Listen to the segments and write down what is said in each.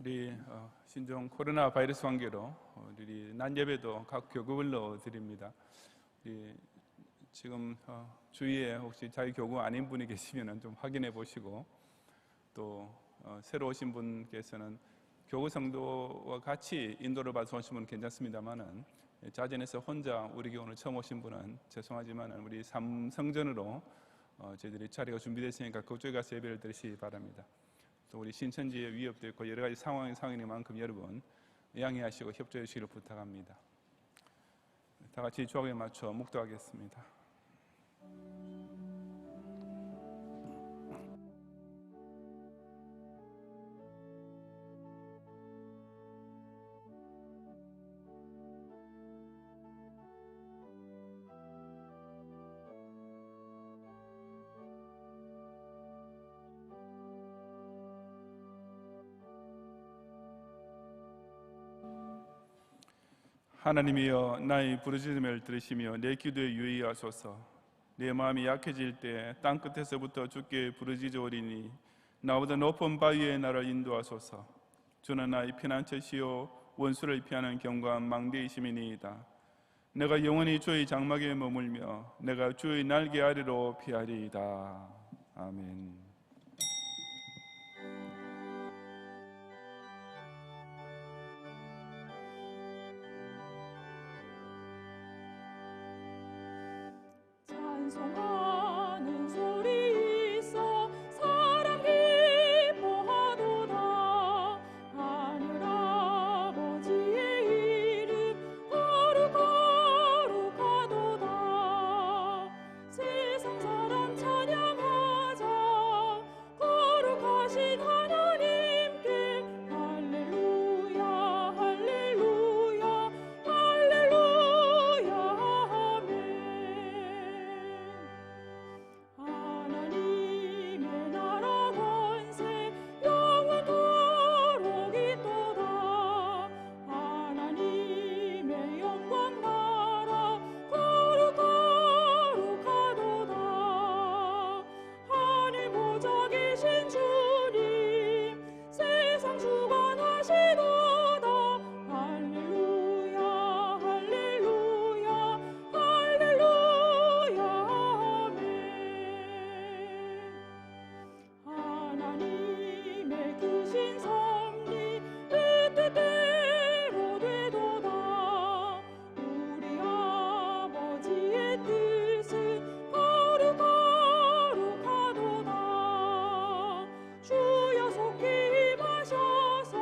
우리 신종 코로나 바이러스 관계로 우리 낮 예배도 각 교구별로 드립니다. 우리 지금 주위에 혹시 자기 교구 아닌 분이 계시면 좀 확인해 보시고, 또 새로 오신 분께서는 교구 성도와 같이 인도를 받아서 오신 분은 괜찮습니다만은, 자진해서 혼자 우리 교회는 처음 오신 분은 죄송하지만은 우리 3성전으로 저희들이 자리가 준비됐으니까 그쪽에 가서 예배를 드리시기 바랍니다. 또 우리 신천지의 위협도 있고 여러 가지 상황인 만큼 여러분 양해하시고 협조해 주시기를 부탁합니다. 다 같이 주악에 맞춰 묵도하겠습니다. 하나님이여, 나의 부르짖음을 들으시며 내 기도에 유의하소서. 내 마음이 약해질 때 땅끝에서부터 주께 부르짖으오리니 나보다 높은 바위에 나를 인도하소서. 주는 나의 피난처시요 원수를 피하는 견고한 망대이심이니이다. 내가 영원히 주의 장막에 머물며 내가 주의 날개 아래로 피하리이다. 아멘. 찬송하는 소리 있어 사람 기뻐하도다. 하늘 아버지의 이름 거룩하도다. 세상 사람 찬양하자. 거룩하신 하나님께 할렐루야 할렐루야 할렐루야 아멘. 하나님의 나라 권세 영원토록 있도다. 하나님의 영광 나라 거룩하도다. 하늘 보좌 계신 주님 세상 주관하시도다. 할렐루야 할렐루야 할렐루야 아멘. 하나님의 크신 섭리 그 뜻대로 되도다. 우리 아버지의 뜻은 거룩하도다. 주여 속히 임하셔서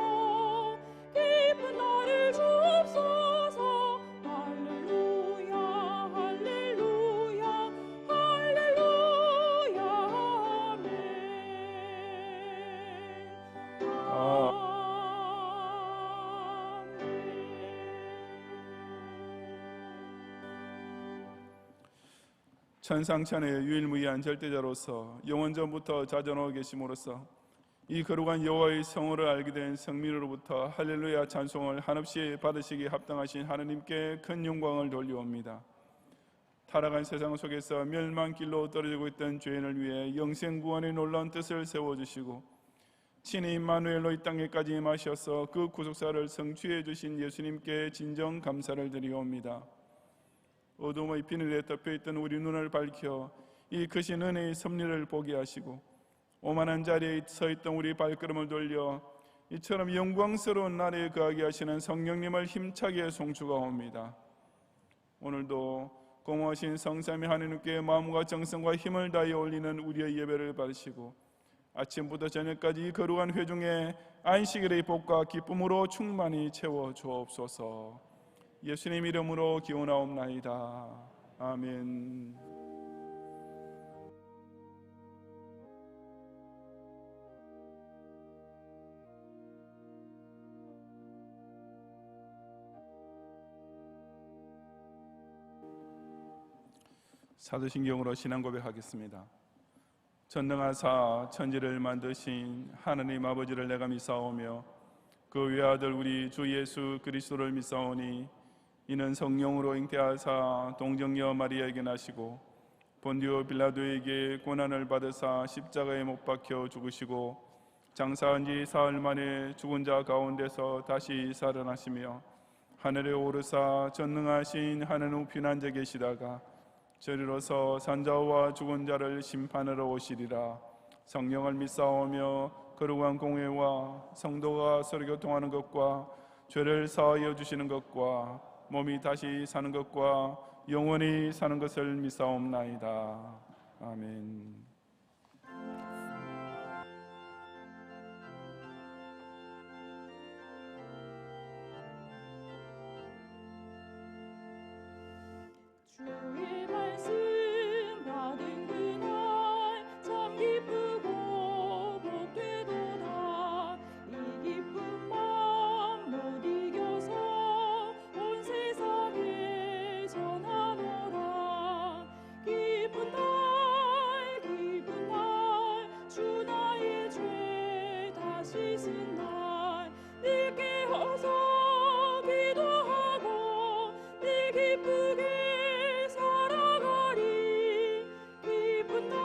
깊은 나를 주옵소서. 할렐루야 할렐루야 할렐루야 아멘. 천상천의 유일무이한 절대자로서 영원전부터 자전하고 계심으로써 이 거룩한 여호와의 성호를 알게 된 성민으로부터 할렐루야 찬송을 한없이 받으시기 합당하신 하나님께 큰 영광을 돌려옵니다. 타락한 세상 속에서 멸망길로 떨어지고 있던 죄인을 위해 영생구원의 놀라운 뜻을 세워주시고 친히 임마누엘로 이 땅에까지 임하셔서 그 구속사를 성취해 주신 예수님께 진정 감사를 드리옵니다. 어둠의 비늘에 덮여있던 우리 눈을 밝혀 이 크신 은혜의 섭리를 보게 하시고 오만한 자리에 서있던 우리 발걸음을 돌려 이처럼 영광스러운 날에 거하게 하시는 성령님을 힘차게 송축하옵니다. 오늘도 공허하신 성삼위 하나님께 마음과 정성과 힘을 다해 올리는 우리의 예배를 받으시고 아침부터 저녁까지 이 거룩한 회중에 안식일의 복과 기쁨으로 충만히 채워 주옵소서. 예수님 이름으로 기원하옵나이다. 아멘. 사도신경으로 신앙 고백하겠습니다. 전능하사 천지를 만드신 하나님 아버지를 내가 믿사오며 그 외아들 우리 주 예수 그리스도를 믿사오니 이는 성령으로 잉태하사 동정녀 마리아에게 나시고 본디오 빌라도에게 고난을 받으사 십자가에 못 박혀 죽으시고 장사한 지 사흘 만에 죽은 자 가운데서 다시 살아나시며 하늘에 오르사 전능하신 하나님 우편 앉아 계시다가 저리로서 산자와 죽은 자를 심판하러 오시리라. 성령을 믿사오며 거룩한 공회와 성도가 서로 교통하는 것과 죄를 사하여 주시는 것과 몸이 다시 사는 것과 영원히 사는 것을 믿사옵나이다. 아멘. 주의 말씀 받은 그날 참 기쁘고 복되도다. 이 기쁜 맘 못 이겨서 온 세상에 전하노라. 기쁜 날 주 나의 죄 다 씻은 날 늘 깨어서 기도하고 늘 기쁘게 살아가리. 기쁜 날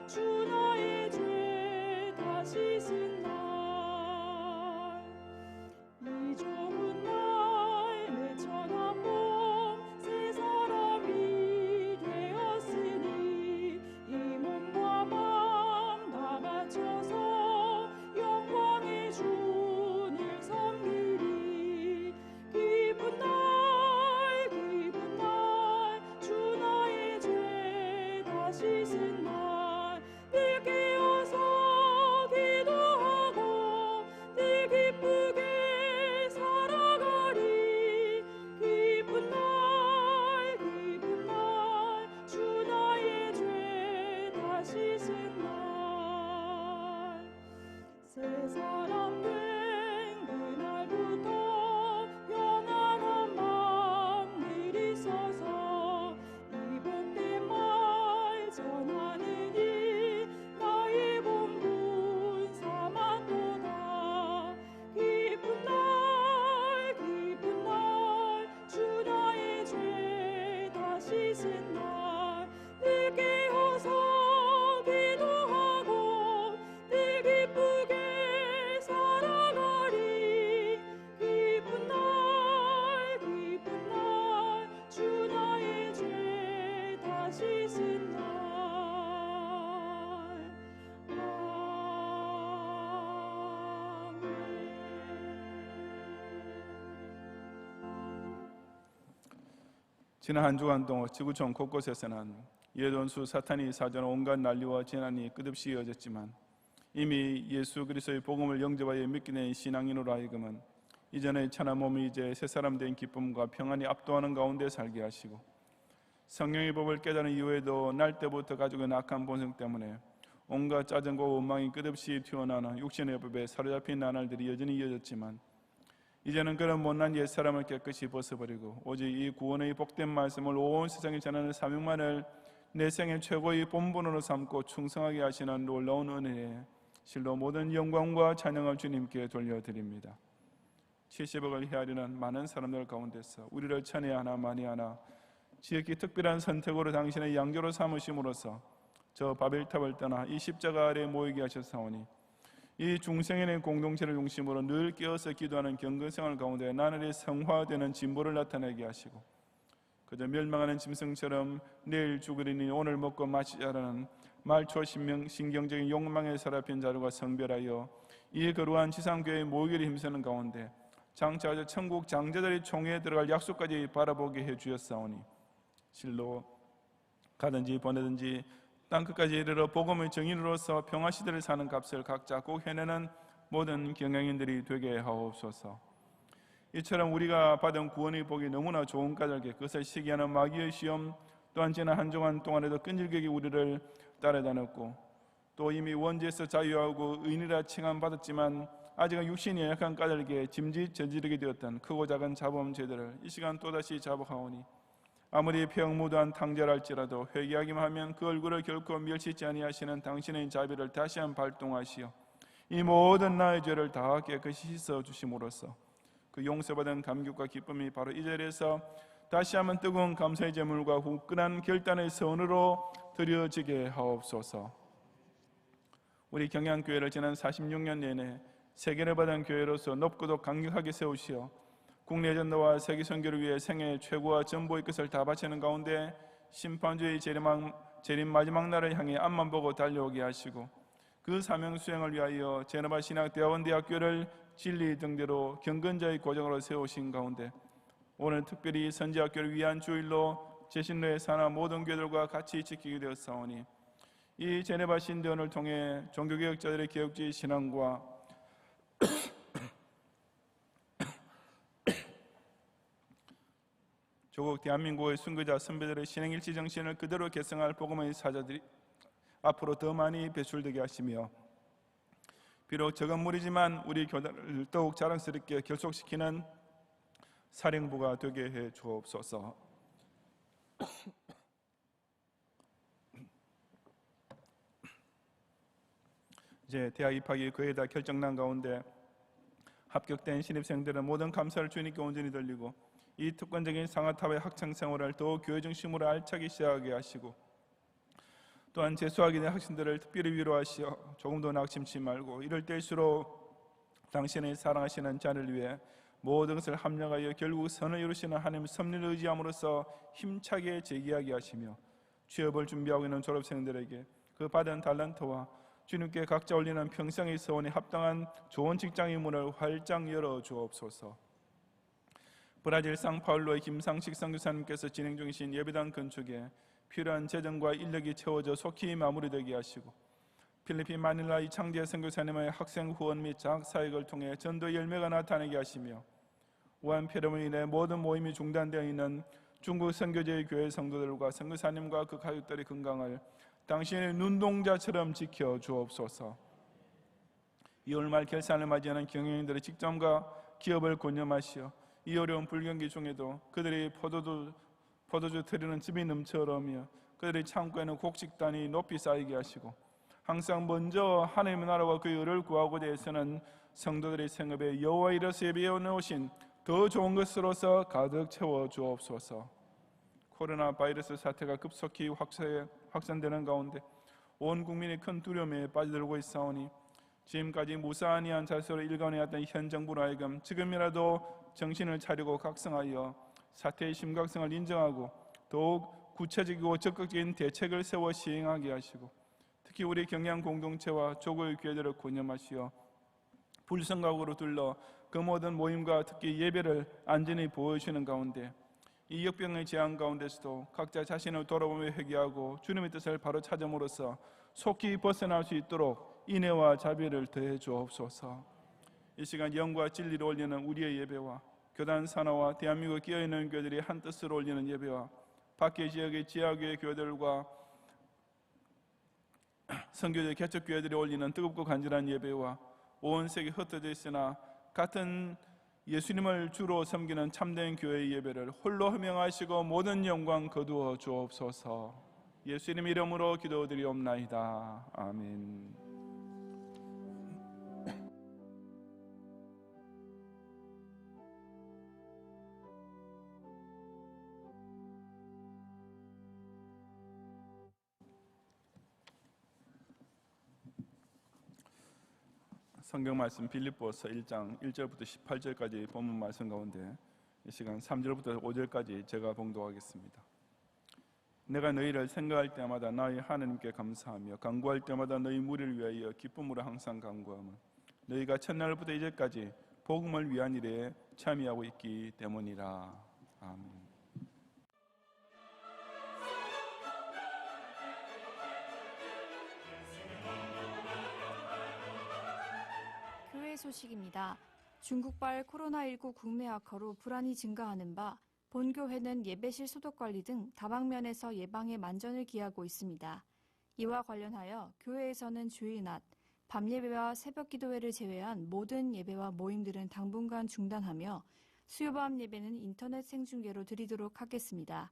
주 나의 죄 다 씻은 날. 이 좋은 날 내 천한 몸 새 사람이 되었으니 이 몸과 맘 다 바쳐서 영광의 주를 섬기리. 기쁜 날 주 나의 죄 다 씻은 날 늘 깨어서 기도하고 늘 기쁘게 살아가리. 기쁜 날 주 나의 죄 다 씻은 날. 새 사람 된 그날부터 평안한 마음 늘 있어서 이 복된 말 전하느니 나의 본분 삼았도다. 기쁜 날 주 나의 죄 다 씻은 날 늘 깨어서 기도하고 늘 기쁘게 살아가리. 기쁜 날 주 나의 죄 다 씻은 날. 지난 한 주간 동안 지구촌 곳곳에서는 예돈수 사탄이 사주하는 온갖 난리와 재난이 끝없이 이어졌지만 이미 예수 그리스도의 복음을 영접하여 믿게 된 신앙인으로 하여금은 이전의 천한 몸이 이제 새 사람 된 기쁨과 평안이 압도하는 가운데 살게 하시고 성령의 법을 깨달은 이후에도 날 때부터 가지고 있는 악한 본성 때문에 온갖 짜증과 원망이 끝없이 튀어나오는 육신의 법에 사로잡힌 나날들이 여전히 이어졌지만 이제는 그런 못난 옛사람을 깨끗이 벗어버리고 오직 이 구원의 복된 말씀을 온 세상에 전하는 사명만을 내 생의 최고의 본분으로 삼고 충성하게 하시는 놀라운 은혜에 실로 모든 영광과 찬양을 주님께 돌려드립니다. 70억을 헤아리는 많은 사람들 가운데서 우리를 천혜하나 만회하나 지극히 특별한 선택으로 당신의 양교로 삼으심으로써 저 바벨탑을 떠나 이 십자가 아래 모이게 하셨사오니 이 중생인의 공동체를 중심으로 늘 깨어서 기도하는 경건생활 가운데 나날이 성화되는 진보를 나타내게 하시고 그저 멸망하는 짐승처럼 내일 죽으리니 오늘 먹고 마시자라는 말초 신경적인 욕망에 사로잡힌 자들과 성별하여 이 거룩한 지상교회의 모이기를 힘쓰는 가운데 장차 천국 장자들의 총회에 들어갈 약속까지 바라보게 해주셨사오니 실로 가든지 보내든지 땅끝까지 이르러 복음의 정인으로서 평화시대를 사는 값을 각자 꼭 해내는 모든 경영인들이 되게 하옵소서. 이처럼 우리가 받은 구원의 복이 너무나 좋은 까닭에 그것을 시기하는 마귀의 시험 또한 지난 한 주간 동안에도 끈질기게 우리를 따라다녔고 또 이미 원죄에서 자유하고 의인이라 칭함받았지만 아직은 육신이 연약한 까닭에 짐짓 저지르게 되었던 크고 작은 자범죄들을 이 시간 또다시 자복하오니 아무리 평무도한 탕자랄지라도 회개하기만 하면 그 얼굴을 결코 멸시치 아니하시는 당신의 자비를 다시 한번 발동하시어 이 모든 나의 죄를 다 깨끗이 씻어 주심으로써 그 용서받은 감격과 기쁨이 바로 이 자리에서 다시 한번 뜨거운 감사의 제물과 후끈한 결단의 선으로 드려지게 하옵소서. 우리 경양교회를 지난 46년 내내 세계를 받은 교회로서 높고도 강력하게 세우시어 국내 전도와 세계 선교를 위해 생애 최고와 전부의 것을 다 바치는 가운데 심판주의 재림 마지막 날을 향해 앞만 보고 달려오게 하시고 그 사명 수행을 위하여 제네바 신학대학원대학교를 진리 등대로 경건자의 고정으로 세우신 가운데 오늘 특별히 선지학교를 위한 주일로 제신로의 산하 모든 교회들과 같이 지키게 되었사오니 이 제네바 신대원을 통해 종교개혁자들의 개혁주의 신앙과 조국 대한민국의 순교자 선배들의 신행일치 정신을 그대로 계승할 복음의 사자들이 앞으로 더 많이 배출되게 하시며 비록 적은 무리지만 우리 교단을 더욱 자랑스럽게 결속시키는 사령부가 되게 해 주옵소서. 이제 대학 입학이 거의 다 결정난 가운데 합격된 신입생들은 모든 감사를 주님께 온전히 돌리고 이 특권적인 상아탑의 학창 생활을 더욱 교회 중심으로 알차게 시작하게 하시고 또한 재수하게 된 학생들을 특별히 위로하시어 조금도 낙심치 말고 이럴 때일수록 당신의 사랑하시는 자를 위해 모든 것을 합력하여 결국 선을 이루시는 하나님의 섭리를 의지함으로써 힘차게 재기하게 하시며 취업을 준비하고 있는 졸업생들에게 그 받은 달란트와 주님께 각자 올리는 평생의 서원에 합당한 좋은 직장의 문을 활짝 열어 주옵소서. 브라질 상파울로의 김상식 선교사님께서 진행 중이신 예배당 건축에 필요한 재정과 인력이 채워져 속히 마무리되게 하시고 필리핀 마닐라 이창재 선교사님의 학생 후원 및 장학 사역을 통해 전도 열매가 나타나게 하시며 우한 폐렴으로 인해 모든 모임이 중단되어 있는 중국 선교제의 교회 성도들과 선교사님과 그 가족들의 건강을 당신의 눈동자처럼 지켜 주옵소서. 2월 말 결산을 맞이하는 경영인들의 직장과 기업을 권념하시어 이 어려운 불경기 중에도 그들이 포도주 트리는 집이 넘쳐오며 그들의 창고에는 곡식단이 높이 쌓이게 하시고 항상 먼저 하나님의 나라와 그의 의를 구하고자 해서는 성도들의 생업에 여호와 이로서 예비해 놓으신 더 좋은 것으로서 가득 채워 주옵소서. 코로나 바이러스 사태가 급속히 확산되는 가운데 온 국민이 큰 두려움에 빠져들고 있사오니 지금까지 무사안이한 자세로 일관해왔던 현 정부로 하여금 지금이라도 정신을 차리고 각성하여 사태의 심각성을 인정하고 더욱 구체적이고 적극적인 대책을 세워 시행하게 하시고 특히 우리 경양 공동체와 조국의 교회들을 권념하시어 불성각으로 둘러 그 모든 모임과 특히 예배를 안전히 보여주시는 가운데 이 역병의 재앙 가운데서도 각자 자신을 돌아보며 회개하고 주님의 뜻을 바로 찾음으로써 속히 벗어날 수 있도록 인애와 자비를 더해 주옵소서. 이 시간 영과 진리를 올리는 우리의 예배와 교단 산하와 대한민국에 끼어있는 교회들이 한 뜻으로 올리는 예배와 밖의 지역의 지하교회 교회들과 선교제 개척교회들이 올리는 뜨겁고 간절한 예배와 온 세계 흩어져 있으나 같은 예수님을 주로 섬기는 참된 교회의 예배를 홀로 허명하시고 모든 영광 거두어 주옵소서. 예수님 이름으로 기도드리옵나이다. 아멘. 성경 말씀 빌립보서 1장 1절부터 18절까지 본문 말씀 가운데 이 시간 3절부터 5절까지 제가 봉독하겠습니다. 내가 너희를 생각할 때마다 나의 하나님께 감사하며 간구할 때마다 너희 무리를 위하여 기쁨으로 항상 간구함은 너희가 첫날부터 이제까지 복음을 위한 일에 참여하고 있기 때문이라. 아멘. 교회 소식입니다. 중국발 코로나19 국내 악화로 불안이 증가하는 바 본교회는 예배실 소독관리 등 다방면에서 예방에 만전을 기하고 있습니다. 이와 관련하여 교회에서는 주일 낮, 밤예배와 새벽기도회를 제외한 모든 예배와 모임들은 당분간 중단하며 수요밤 예배는 인터넷 생중계로 드리도록 하겠습니다.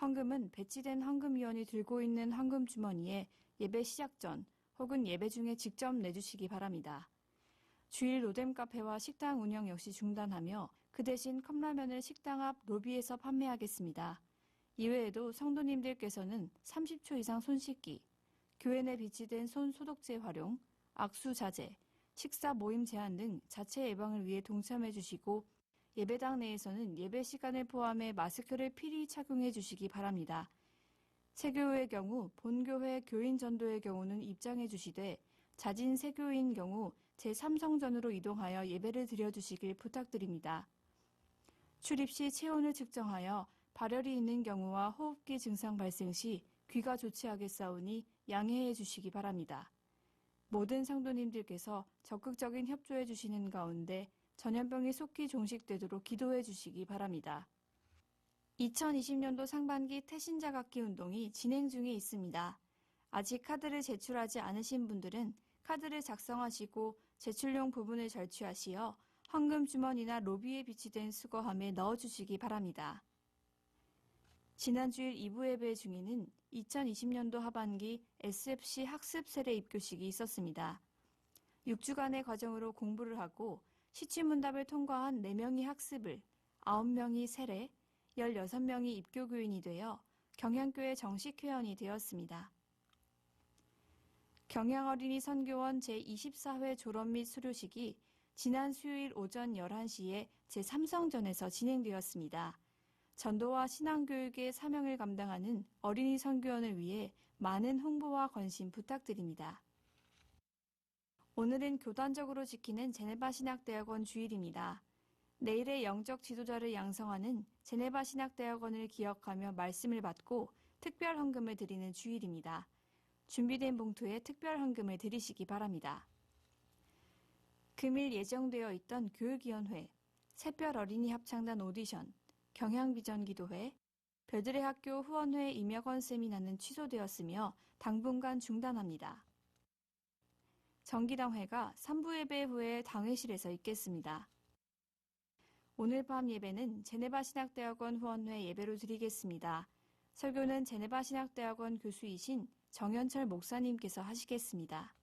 헌금은 배치된 헌금위원이 들고 있는 헌금 주머니에 예배 시작 전 혹은 예배 중에 직접 내주시기 바랍니다. 주일 로뎀 카페와 식당 운영 역시 중단하며 그 대신 컵라면을 식당 앞 로비에서 판매하겠습니다. 이외에도 성도님들께서는 30초 이상 손 씻기, 교회 내 비치된 손 소독제 활용, 악수 자제, 식사 모임 제한 등 자체 예방을 위해 동참해 주시고 예배당 내에서는 예배 시간을 포함해 마스크를 필히 착용해 주시기 바랍니다. 세교의 경우 본교회 교인 전도의 경우는 입장해 주시되 자진 세교인 경우 제3성전으로 이동하여 예배를 드려주시길 부탁드립니다. 출입 시 체온을 측정하여 발열이 있는 경우와 호흡기 증상 발생 시 귀가 좋지 않겠사오니 양해해 주시기 바랍니다. 모든 성도님들께서 적극적인 협조해 주시는 가운데 전염병이 속히 종식되도록 기도해 주시기 바랍니다. 2020년도 상반기 태신자각기 운동이 진행 중에 있습니다. 아직 카드를 제출하지 않으신 분들은 카드를 작성하시고 제출용 부분을 절취하시어 헌금 주머니나 로비에 비치된 수거함에 넣어주시기 바랍니다. 지난 주일 2부 예배 중에는 2020년도 하반기 SFC 학습 세례 입교식이 있었습니다. 6주간의 과정으로 공부를 하고 시취문답을 통과한 4명이 학습을, 9명이 세례, 16명이 입교교인이 되어 경향교회 정식 회원이 되었습니다. 경향어린이 선교원 제24회 졸업 및 수료식이 지난 수요일 오전 11시에 제3성전에서 진행되었습니다. 전도와 신앙교육의 사명을 감당하는 어린이 선교원을 위해 많은 홍보와 관심 부탁드립니다. 오늘은 교단적으로 지키는 제네바 신학대학원 주일입니다. 내일의 영적 지도자를 양성하는 제네바 신학대학원을 기억하며 말씀을 받고 특별 헌금을 드리는 주일입니다. 준비된 봉투에 특별 헌금을 드리시기 바랍니다. 금일 예정되어 있던 교육위원회, 새별 어린이 합창단 오디션, 경향비전기도회, 별들의 학교 후원회 임역원 세미나는 취소되었으며 당분간 중단합니다. 정기당회가 3부 예배 후에 당회실에서 있겠습니다. 오늘 밤 예배는 제네바 신학대학원 후원회 예배로 드리겠습니다. 설교는 제네바 신학대학원 교수이신 정현철 목사님께서 하시겠습니다.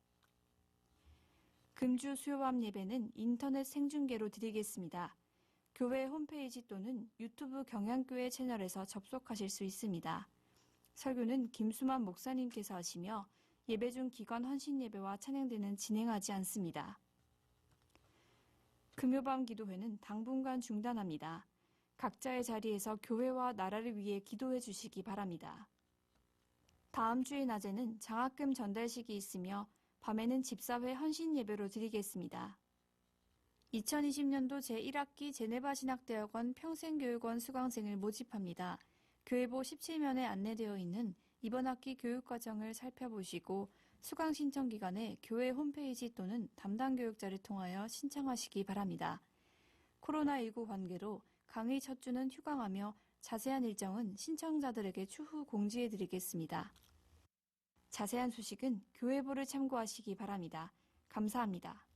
금주 수요밤 예배는 인터넷 생중계로 드리겠습니다. 교회 홈페이지 또는 유튜브 경향교회 채널에서 접속하실 수 있습니다. 설교는 김수만 목사님께서 하시며 예배 중 기관 헌신 예배와 찬양대는 진행하지 않습니다. 금요밤 기도회는 당분간 중단합니다. 각자의 자리에서 교회와 나라를 위해 기도해 주시기 바랍니다. 다음 주의 낮에는 장학금 전달식이 있으며 밤에는 집사회 헌신 예배로 드리겠습니다. 2020년도 제1학기 제네바 신학대학원 평생교육원 수강생을 모집합니다. 교회보 17면에 안내되어 있는 이번 학기 교육과정을 살펴보시고 수강 신청 기간에 교회 홈페이지 또는 담당 교육자를 통하여 신청하시기 바랍니다. 코로나19 관계로 강의 첫 주는 휴강하며 자세한 일정은 신청자들에게 추후 공지해 드리겠습니다. 자세한 소식은 교회보를 참고하시기 바랍니다. 감사합니다.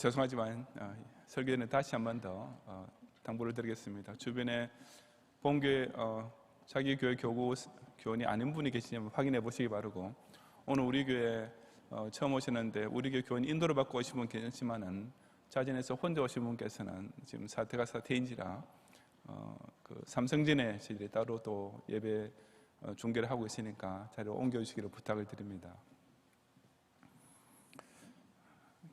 죄송하지만 설교는 다시 한 번 더 당부를 드리겠습니다. 주변에 본교회 자기 교회 교원이 아닌 분이 계시냐면 확인해 보시기 바라고, 오늘 우리 교회 처음 오시는데 우리 교회 교원 인도를 받고 오신 분 계시지만은 자진해서 혼자 오신 분께서는 지금 사태가 사태인지라 그 삼성진에 저희들이 따로 또 예배 중계를 하고 있으니까 자리로 옮겨주시기를 부탁을 드립니다.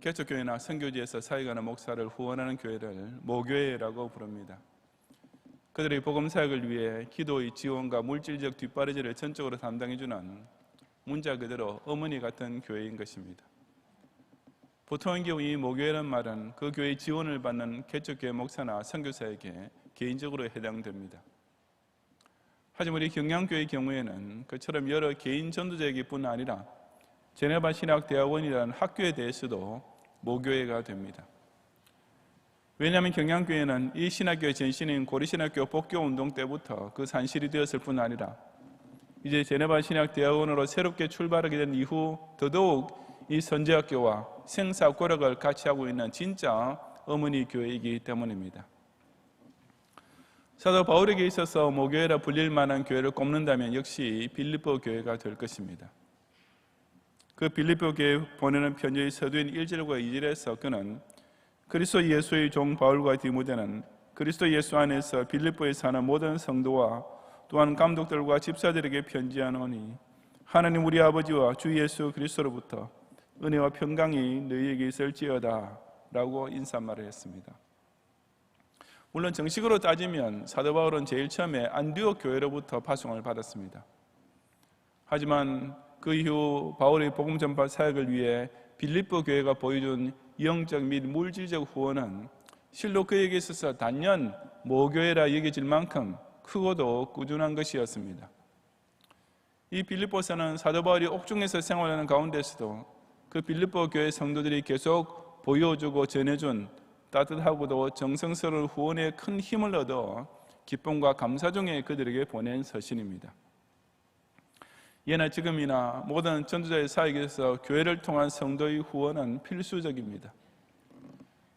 개척교회나 선교지에서 사역하는 목사를 후원하는 교회를 모교회라고 부릅니다. 그들의 복음 사역을 위해 기도의 지원과 물질적 뒷바라지를 전적으로 담당해주는 문자 그대로 어머니 같은 교회인 것입니다. 보통의 경우 이 모교회라는 말은 그 교회의 지원을 받는 개척교회 목사나 선교사에게 개인적으로 해당됩니다. 하지만 우리 경량교회의 경우에는 그처럼 여러 개인 전도자에게 뿐 아니라 제네바 신학대학원이라는 학교에 대해서도 모교회가 됩니다. 왜냐하면 경량교회는 이 신학교의 전신인 고려신학교 복교운동 때부터 그 산실이 되었을 뿐 아니라 이제 제네바 신학대학원으로 새롭게 출발하게 된 이후 더더욱 이 선제학교와 생사고락을 같이 하고 있는 진짜 어머니 교회이기 때문입니다. 사도 바울에게 있어서 모교회라 불릴 만한 교회를 꼽는다면 역시 빌립보 교회가 될 것입니다. 그 빌립보 교회에 보내는 편지의 서두인 1절과 2절에서 그는 그리스도 예수의 종 바울과 디모데는 그리스도 예수 안에서 빌립보에 사는 모든 성도와 또한 감독들과 집사들에게 편지하노니 하나님 우리 아버지와 주 예수 그리스도로부터 은혜와 평강이 너희에게 있을지어다 라고 인사말을 했습니다. 물론 정식으로 따지면 사도 바울은 제일 처음에 안디옥 교회로부터 파송을 받았습니다. 하지만 그 이후 바울의 복음 전파 사역을 위해 빌립보 교회가 보여준 영적 및 물질적 후원은 실로 그에게 있어서 단연 모교회라 여겨질 만큼 크고도 꾸준한 것이었습니다. 이 빌립보서는 사도 바울이 옥중에서 생활하는 가운데서도 그 빌립보 교회 성도들이 계속 보여주고 전해준 따뜻하고도 정성스러운 후원에 큰 힘을 얻어 기쁨과 감사 중에 그들에게 보낸 서신입니다. 예나 지금이나 모든 전도자의 사역에서 교회를 통한 성도의 후원은 필수적입니다.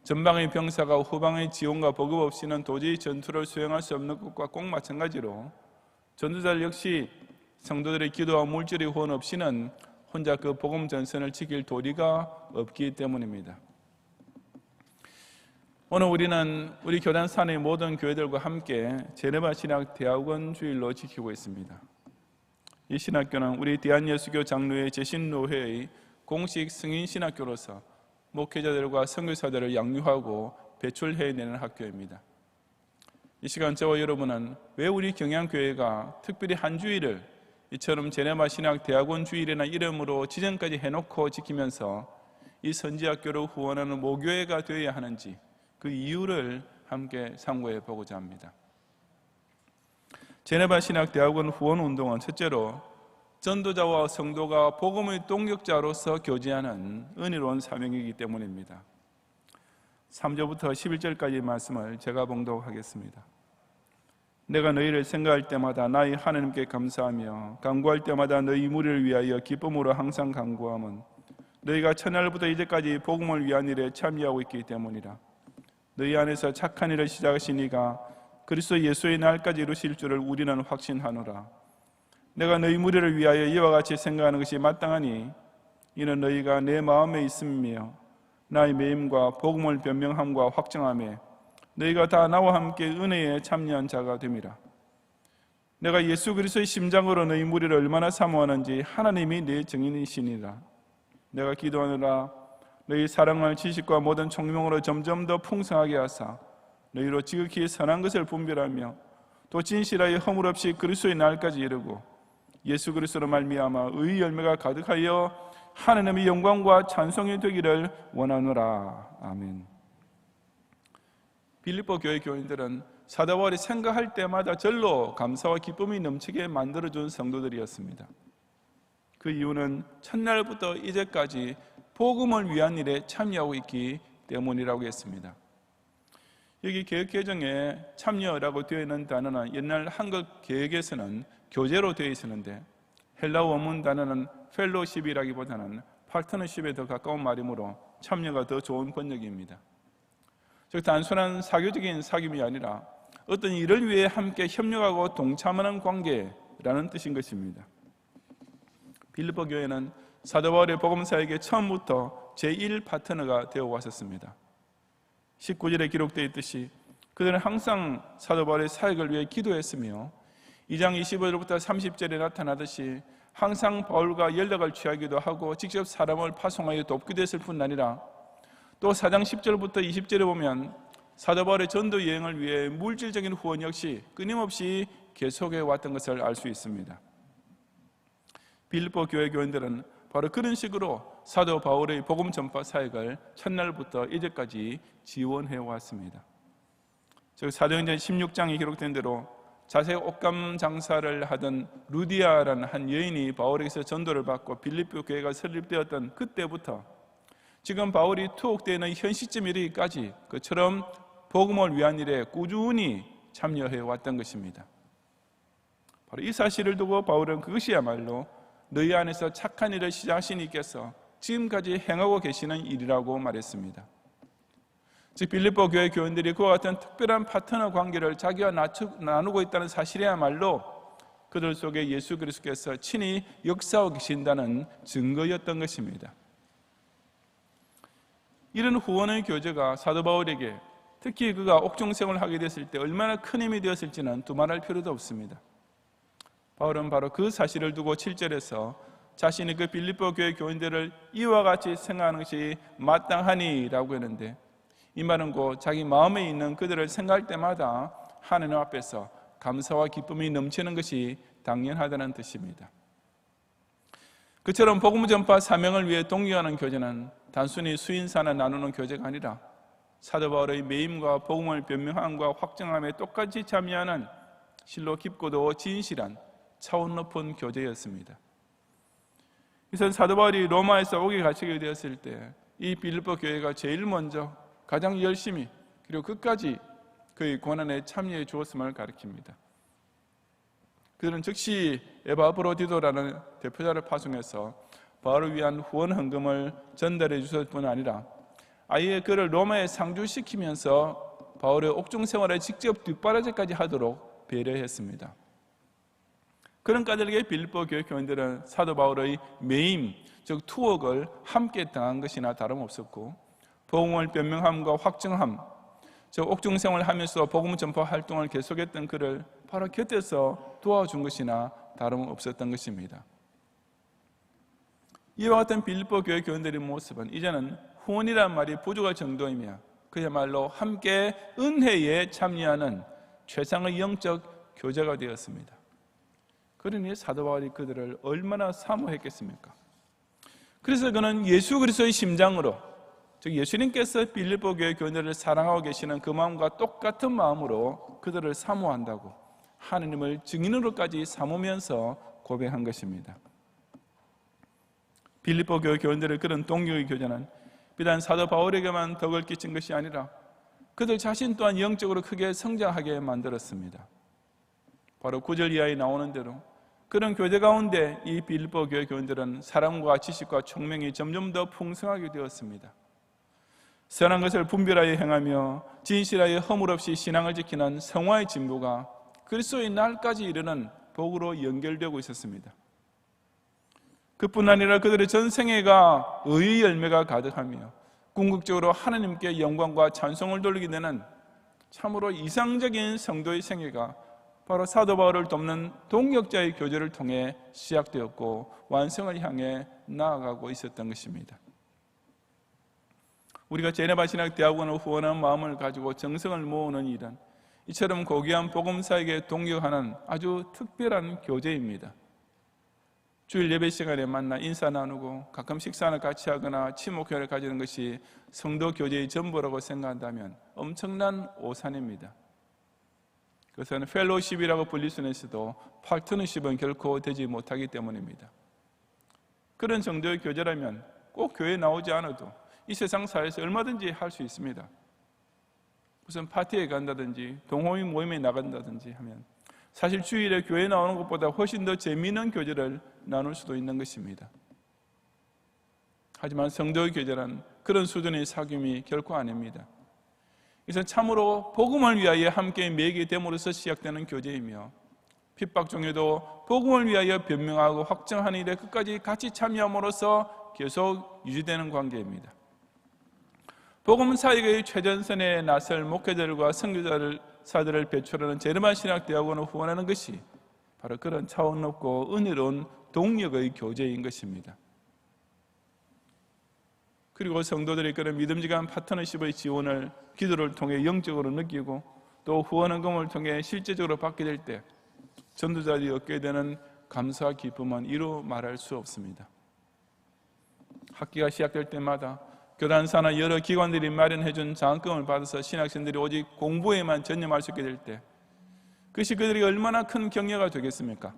전방의 병사가 후방의 지원과 보급 없이는 도저히 전투를 수행할 수 없는 것과 꼭 마찬가지로 전도자 역시 성도들의 기도와 물질의 후원 없이는 혼자 그 복음 전선을 지킬 도리가 없기 때문입니다. 오늘 우리는 우리 교단 산의 모든 교회들과 함께 제네바 신학 대학원 주일로 지키고 있습니다. 이 신학교는 우리 대한예수교 장로회 제신노회의 공식 승인 신학교로서 목회자들과 선교사들을 양육하고 배출해내는 학교입니다. 이 시간 저와 여러분은 왜 우리 경양교회가 특별히 한 주일을 이처럼 제네바 신학 대학원 주일이나 이름으로 지정까지 해놓고 지키면서 이 선지학교를 후원하는 모교회가 되어야 하는지 그 이유를 함께 상고해 보고자 합니다. 제네바 신학대학원 후원운동은 첫째로 전도자와 성도가 복음의 동력자로서 교제하는 은혜로운 사명이기 때문입니다. 3절부터 11절까지의 말씀을 제가 봉독하겠습니다. 내가 너희를 생각할 때마다 나의 하나님께 감사하며 간구할 때마다 너희 무리를 위하여 기쁨으로 항상 간구함은 너희가 첫날부터 이제까지 복음을 위한 일에 참여하고 있기 때문이라. 너희 안에서 착한 일을 시작하신 이가 그리스도 예수의 날까지 이루실 줄을 우리는 확신하노라. 내가 너희 무리를 위하여 이와 같이 생각하는 것이 마땅하니 이는 너희가 내 마음에 있음이며 나의 매임과 복음을 변명함과 확정함에 너희가 다 나와 함께 은혜에 참여한 자가 됨이라. 내가 예수 그리스도의 심장으로 너희 무리를 얼마나 사모하는지 하나님이 내 증인이시니라. 내가 기도하느라 너희 사랑을 지식과 모든 총명으로 점점 더 풍성하게 하사 너희로 지극히 선한 것을 분별하며 또 진실하여 허물 없이 그리스도의 날까지 이르고 예수 그리스도로 말미암아 의의 열매가 가득하여 하나님의 영광과 찬송이 되기를 원하노라. 아멘. 빌립보 교회 교인들은 사도 바울이 생각할 때마다 절로 감사와 기쁨이 넘치게 만들어준 성도들이었습니다. 그 이유는 첫날부터 이제까지 복음을 위한 일에 참여하고 있기 때문이라고 했습니다. 여기 개혁개정에 참여라고 되어 있는 단어는 옛날 한글 개혁에서는 교제로 되어 있었는데 헬라 원문 단어는 펠로십이라기보다는 파트너십에 더 가까운 말이므로 참여가 더 좋은 번역입니다. 즉 단순한 사교적인 사귐이 아니라 어떤 일을 위해 함께 협력하고 동참하는 관계라는 뜻인 것입니다. 빌립보 교회는 사도 바울의 복음사에게 처음부터 제1 파트너가 되어 왔었습니다. 19절에 기록되어 있듯이 그들은 항상 사도 바울의 사역을 위해 기도했으며 2장 25절부터 30절에 나타나듯이 항상 바울과 연락을 취하기도 하고 직접 사람을 파송하여 돕기도 했을 뿐 아니라 또 4장 10절부터 20절에 보면 사도 바울의 전도 여행을 위해 물질적인 후원 역시 끊임없이 계속해 왔던 것을 알 수 있습니다. 빌립보 교회 교인들은 바로 그런 식으로 사도 바울의 복음 전파 사역을 첫날부터 이제까지 지원해 왔습니다. 즉 사도행전 16장에 기록된 대로 자색 옷감 장사를 하던 루디아라는 한 여인이 바울에게서 전도를 받고 빌립보 교회가 설립되었던 그때부터 지금 바울이 투옥되어 있는 현 시점 이르기까지 그처럼 복음을 위한 일에 꾸준히 참여해 왔던 것입니다. 바로 이 사실을 두고 바울은 그것이야말로 너희 안에서 착한 일을 시작하신 이께서 지금까지 행하고 계시는 일이라고 말했습니다. 즉 빌립보 교회 교인들이 그와 같은 특별한 파트너 관계를 자기와 나누고 있다는 사실이야말로 그들 속에 예수 그리스도께서 친히 역사하고 계신다는 증거였던 것입니다. 이런 후원의 교제가 사도 바울에게 특히 그가 옥중생활을 하게 됐을 때 얼마나 큰 힘이 되었을지는 두말할 필요도 없습니다. 바울은 바로 그 사실을 두고 7절에서 자신이 그 빌립보 교회 교인들을 이와 같이 생각하는 것이 마땅하니라고 했는데 이 말은 곧 자기 마음에 있는 그들을 생각할 때마다 하나님 앞에서 감사와 기쁨이 넘치는 것이 당연하다는 뜻입니다. 그처럼 복음 전파 사명을 위해 동기하는 교제는 단순히 수인사나 나누는 교제가 아니라 사도 바울의 매임과 복음을 변명함과 확정함에 똑같이 참여하는 실로 깊고도 진실한 차원 높은 교제였습니다. 우선 사도 바울이 로마에서 오게 갇히게 되었을 때 이 빌립보 교회가 제일 먼저 가장 열심히 그리고 끝까지 그의 고난에 참여해 주었음을 가리킵니다. 그들은 즉시 에바브로디도라는 대표자를 파송해서 바울을 위한 후원 헌금을 전달해 주셨을 뿐 아니라 아예 그를 로마에 상주시키면서 바울의 옥중 생활에 직접 뒷바라지까지 하도록 배려했습니다. 그런 까닭에 빌립보 교회 교인들은 사도 바울의 매임, 즉 투옥을 함께 당한 것이나 다름없었고 복음을 변명함과 확증함, 즉 옥중 생활을 하면서 복음 전파 활동을 계속했던 그를 바로 곁에서 도와준 것이나 다름없었던 것입니다. 이와 같은 빌립보 교회 교인들의 모습은 이제는 후원이라는 말이 부족할 정도이며 그야말로 함께 은혜에 참여하는 최상의 영적 교제가 되었습니다. 그러니 사도 바울이 그들을 얼마나 사모했겠습니까? 그래서 그는 예수 그리스도의 심장으로, 즉 예수님께서 빌립보 교회 교인들을 사랑하고 계시는 그 마음과 똑같은 마음으로 그들을 사모한다고 하느님을 증인으로까지 삼으면서 고백한 것입니다. 빌립보 교회 교인들의 그런 동경의 교제는 비단 사도 바울에게만 덕을 끼친 것이 아니라 그들 자신 또한 영적으로 크게 성장하게 만들었습니다. 바로 9절 이하에 나오는 대로 그런 교제 가운데 이 빌립보 교회 교인들은 사랑과 지식과 총명이 점점 더 풍성하게 되었습니다. 선한 것을 분별하여 행하며 진실하여 허물 없이 신앙을 지키는 성화의 진보가 그리스도의 날까지 이르는 복으로 연결되고 있었습니다. 그뿐 아니라 그들의 전생애가 의의 열매가 가득하며 궁극적으로 하나님께 영광과 찬송을 돌리게 되는 참으로 이상적인 성도의 생애가 바로 사도 바울을 돕는 동역자의 교제를 통해 시작되었고 완성을 향해 나아가고 있었던 것입니다. 우리가 제네바 신학 대학원을 후원하는 마음을 가지고 정성을 모으는 일은 이처럼 고귀한 복음사에게 동역하는 아주 특별한 교제입니다. 주일 예배 시간에 만나 인사 나누고 가끔 식사를 같이 하거나 친목회를 가지는 것이 성도 교제의 전부라고 생각한다면 엄청난 오산입니다. 그것은 펠로우십이라고 불릴 수는 있어도 파트너십은 결코 되지 못하기 때문입니다. 그런 정도의 교제라면 꼭 교회에 나오지 않아도 이 세상 사회에서 얼마든지 할 수 있습니다. 무슨 파티에 간다든지 동호회 모임에 나간다든지 하면 사실 주일에 교회에 나오는 것보다 훨씬 더 재미있는 교제를 나눌 수도 있는 것입니다. 하지만 성도의 교제란 그런 수준의 사귐이 결코 아닙니다. 이것은 참으로 복음을 위하여 함께 매게 됨으로써 시작되는 교제이며, 핍박 중에도 복음을 위하여 변명하고 확정하는 일에 끝까지 같이 참여함으로써 계속 유지되는 관계입니다. 복음 사역의 최전선에 나설 목회자들과 선교사들을 배출하는 제르만 신학대학원을 후원하는 것이 바로 그런 차원 높고 은혜로운 동력의 교제인 것입니다. 그리고 성도들이 그런 믿음직한 파트너십의 지원을 기도를 통해 영적으로 느끼고 또 후원헌금을 통해 실제적으로 받게 될 때 전도자들이 얻게 되는 감사와 기쁨은 이루 말할 수 없습니다. 학기가 시작될 때마다 교단사나 여러 기관들이 마련해준 장학금을 받아서 신학생들이 오직 공부에만 전념할 수 있게 될 때 그것이 그들이 얼마나 큰 격려가 되겠습니까?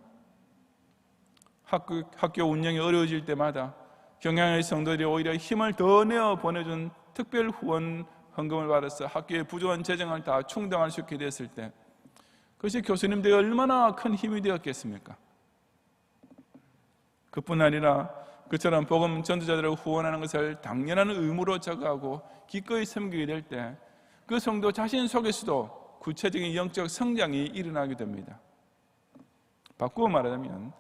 학교 운영이 어려워질 때마다 경양의 성도들이 오히려 힘을 더 내어 보내준 특별 후원 헌금을 받아서 학교의 부족한 재정을 다 충당할 수 있게 됐을 때 그것이 교수님들이 얼마나 큰 힘이 되었겠습니까? 그뿐 아니라 그처럼 복음 전도자들을 후원하는 것을 당연한 의무로 자각하고 기꺼이 섬기게 될 때 그 성도 자신 속에서도 구체적인 영적 성장이 일어나게 됩니다. 바꾸어 말하자면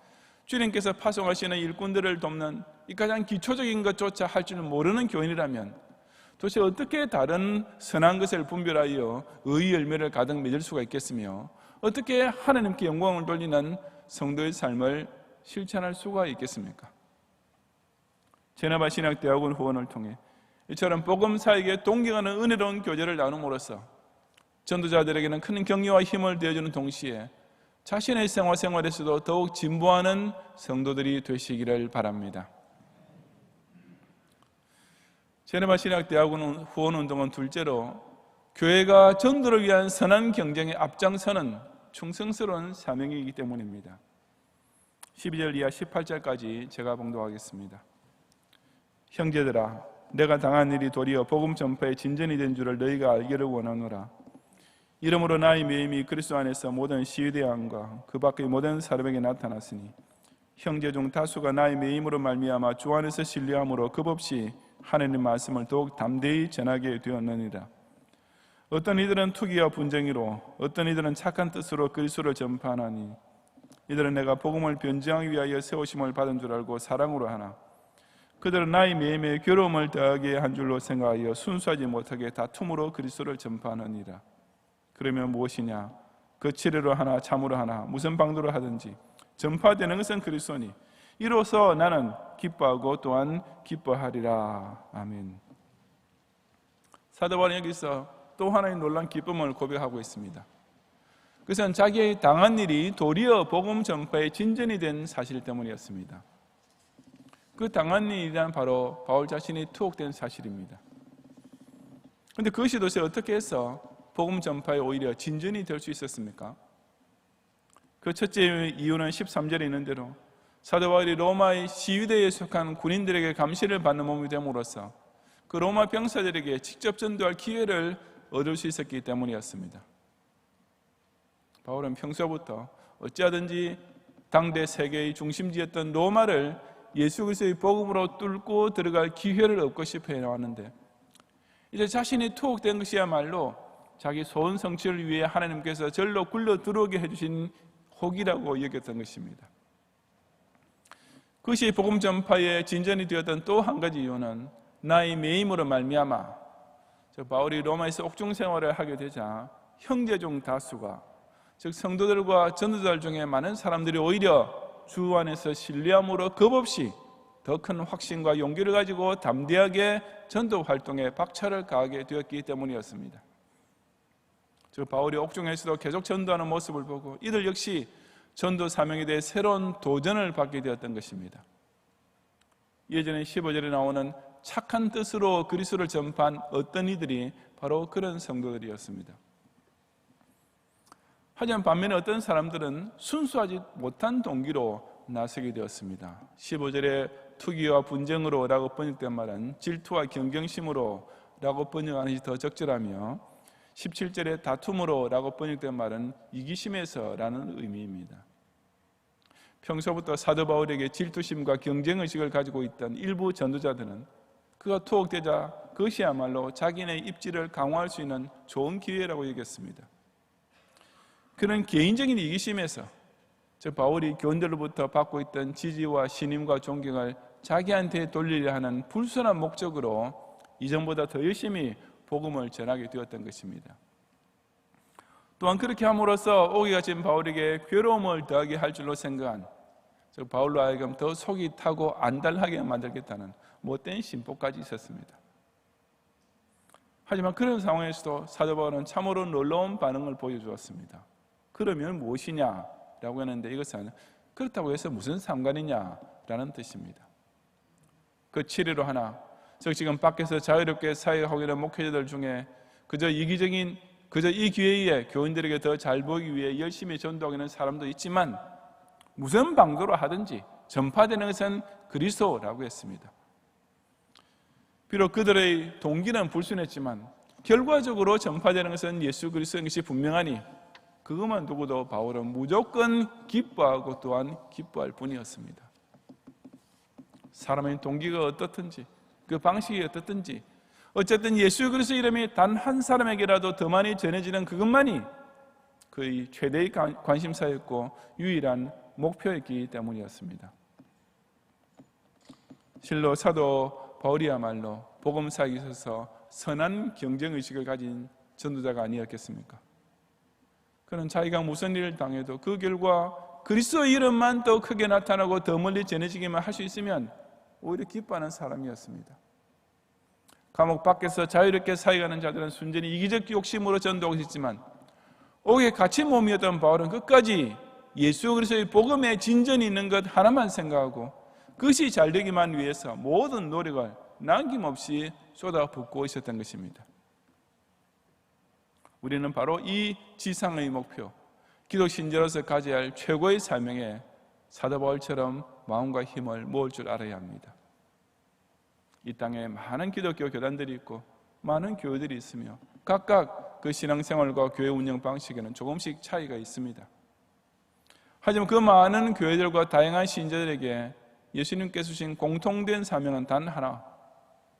주님께서 파송하시는 일꾼들을 돕는 이 가장 기초적인 것조차 할 줄은 모르는 교인이라면 도대체 어떻게 다른 선한 것을 분별하여 의의 열매를 가득 맺을 수가 있겠으며 어떻게 하나님께 영광을 돌리는 성도의 삶을 실천할 수가 있겠습니까? 제네바 신학대학원 후원을 통해 이처럼 복음 사역에 동경하는 은혜로운 교제를 나눔으로써 전도자들에게는 큰 격려와 힘을 되어주는 동시에 자신의 생활에서도 더욱 진보하는 성도들이 되시기를 바랍니다. 제네바 신학대학원 후원운동은 둘째로 교회가 전도를 위한 선한 경쟁에 앞장서는 충성스러운 사명이기 때문입니다. 12절 이하 18절까지 제가 봉독하겠습니다. 형제들아, 내가 당한 일이 도리어 복음 전파의 진전이 된 줄을 너희가 알기를 원하노라. 이러므로 나의 매임이 그리스도 안에서 모든 시위대왕과 그 밖의 모든 사람에게 나타났으니 형제 중 다수가 나의 매임으로 말미암아 주 안에서 신뢰함으로 겁없이 하나님 말씀을 더욱 담대히 전하게 되었느니라. 어떤 이들은 투기와 분쟁이로, 어떤 이들은 착한 뜻으로 그리스도를 전파하나니 이들은 내가 복음을 변증하기 위하여 세우심을 받은 줄 알고 사랑으로 하나 그들은 나의 매임에 괴로움을 더하게 한 줄로 생각하여 순수하지 못하게 다툼으로 그리스도를 전파하느니라. 그러면 무엇이냐? 거칠애로 하나 참으로 하나 무슨 방도로 하든지 전파되는 것은 그리스도니 이로써 나는 기뻐하고 또한 기뻐하리라. 아멘. 사도 바울은 여기서 또 하나의 놀라운 기쁨을 고백하고 있습니다. 그것은 자기의 당한 일이 도리어 복음 전파의 진전이 된 사실 때문이었습니다. 그 당한 일이란 바로 바울 자신이 투옥된 사실입니다. 그런데 그것이 도대체 어떻게 해서 복음 전파에 오히려 진전이 될 수 있었습니까? 그 첫째 이유는 13절에 있는 대로 사도 바울이 로마의 시위대에 속한 군인들에게 감시를 받는 몸이 됨으로써 그 로마 병사들에게 직접 전도할 기회를 얻을 수 있었기 때문이었습니다. 바울은 평소부터 어찌하든지 당대 세계의 중심지였던 로마를 예수 그리스도의 복음으로 뚫고 들어갈 기회를 얻고 싶어 해나왔는데 이제 자신이 투옥된 것이야말로 자기 소원 성취를 위해 하나님께서 절로 굴러 들어오게 해주신 혹이라고 여겼던 것입니다. 그것이 복음 전파의 진전이 되었던 또 한 가지 이유는 나의 매임으로 말미암아 바울이 로마에서 옥중 생활을 하게 되자 형제 중 다수가 즉 성도들과 전도자들 중에 많은 사람들이 오히려 주 안에서 신뢰함으로 겁없이 더 큰 확신과 용기를 가지고 담대하게 전도 활동에 박차를 가하게 되었기 때문이었습니다. 즉 바울이 옥중에서도 계속 전도하는 모습을 보고 이들 역시 전도 사명에 대해 새로운 도전을 받게 되었던 것입니다. 예전에 15절에 나오는 착한 뜻으로 그리스도를 전파한 어떤 이들이 바로 그런 성도들이었습니다. 하지만 반면에 어떤 사람들은 순수하지 못한 동기로 나서게 되었습니다. 15절에 투기와 분쟁으로 라고 번역된 말은 질투와 경쟁심으로 라고 번역하는 것이 더 적절하며 17절에 다툼으로 라고 번역된 말은 이기심에서 라는 의미입니다. 평소부터 사도 바울에게 질투심과 경쟁의식을 가지고 있던 일부 전도자들은 그가 투옥되자 그것이야말로 자기네 입지를 강화할 수 있는 좋은 기회라고 여겼습니다. 그런 개인적인 이기심에서 즉 바울이 교인들로부터 받고 있던 지지와 신임과 존경을 자기한테 돌리려 하는 불순한 목적으로 이전보다 더 열심히 복음을 전하게 되었던 것입니다. 또한 그렇게 함으로써 오기가 진 바울에게 괴로움을 더하게 할 줄로 생각한, 즉 바울로 하여금 더 속이 타고 안달하게 만들겠다는 못된 심보까지 있었습니다. 하지만 그런 상황에서도 사도 바울은 참으로 놀라운 반응을 보여주었습니다. 그러면 무엇이냐라고 했는데, 이것은 그렇다고 해서 무슨 상관이냐라는 뜻입니다. 그 7일로 하나, 즉 지금 밖에서 자유롭게 사역하고 있는 목회자들 중에 그저 이 기회에 교인들에게 더 잘 보이기 위해 열심히 전도하고 있는 사람도 있지만, 무슨 방도로 하든지 전파되는 것은 그리스도라고 했습니다. 비록 그들의 동기는 불순했지만 결과적으로 전파되는 것은 예수 그리스도인 것이 분명하니 그것만 두고도 바울은 무조건 기뻐하고 또한 기뻐할 뿐이었습니다. 사람의 동기가 어떻든지 그 방식이 어떻든지 어쨌든 예수 그리스도 이름이 단 한 사람에게라도 더 많이 전해지는 그것만이 그의 최대의 관심사였고 유일한 목표였기 때문이었습니다. 실로 사도 바울이야말로 복음사에 있어서 선한 경쟁의식을 가진 전도자가 아니었겠습니까? 그는 자기가 무슨 일을 당해도 그 결과 그리스도의 이름만 더 크게 나타나고 더 멀리 전해지기만 할 수 있으면 오히려 기뻐하는 사람이었습니다. 감옥 밖에서 자유롭게 사역하는 자들은 순전히 이기적 욕심으로 전도하고 있었지만 옥에 갇힌 몸이었던 바울은 끝까지 예수 그리스도의 복음에 진전이 있는 것 하나만 생각하고 그것이 잘 되기만 위해서 모든 노력을 남김없이 쏟아붓고 있었던 것입니다. 우리는 바로 이 지상의 목표, 기독 신자로서 가져야 할 최고의 사명에 사도 바울처럼 마음과 힘을 모을 줄 알아야 합니다. 이 땅에 많은 기독교 교단들이 있고 많은 교회들이 있으며 각각 그 신앙생활과 교회 운영 방식에는 조금씩 차이가 있습니다. 하지만 그 많은 교회들과 다양한 신자들에게 예수님께서 주신 공통된 사명은 단 하나,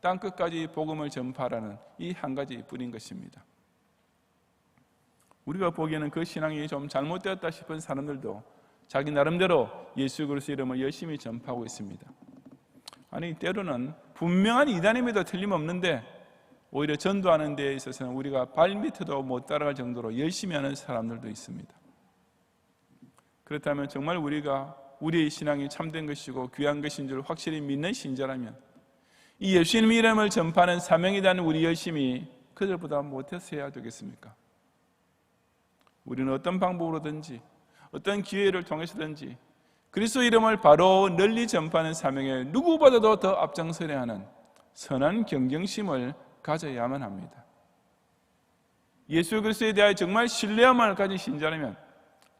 땅 끝까지 복음을 전파하라는 이 한 가지뿐인 것입니다. 우리가 보기에는 그 신앙이 좀 잘못되었다 싶은 사람들도 자기 나름대로 예수 그리스도 이름을 열심히 전파하고 있습니다. 아니 때로는 분명한 이단임에도 틀림없는데 오히려 전도하는 데 있어서는 우리가 발밑에도 못 따라갈 정도로 열심히 하는 사람들도 있습니다. 그렇다면 정말 우리가 우리의 신앙이 참된 것이고 귀한 것인 줄 확실히 믿는 신자라면 이 예수님 이름을 전파하는 사명이라는 우리 열심이 그들보다 못해서 해야 되겠습니까? 우리는 어떤 방법으로든지 어떤 기회를 통해서든지 그리스도 이름을 바로 널리 전파하는 사명에 누구보다도 더 앞장서야 하는 선한 경쟁심을 가져야만 합니다. 예수 그리스도에 대하여 정말 신뢰함을 가진 신자라면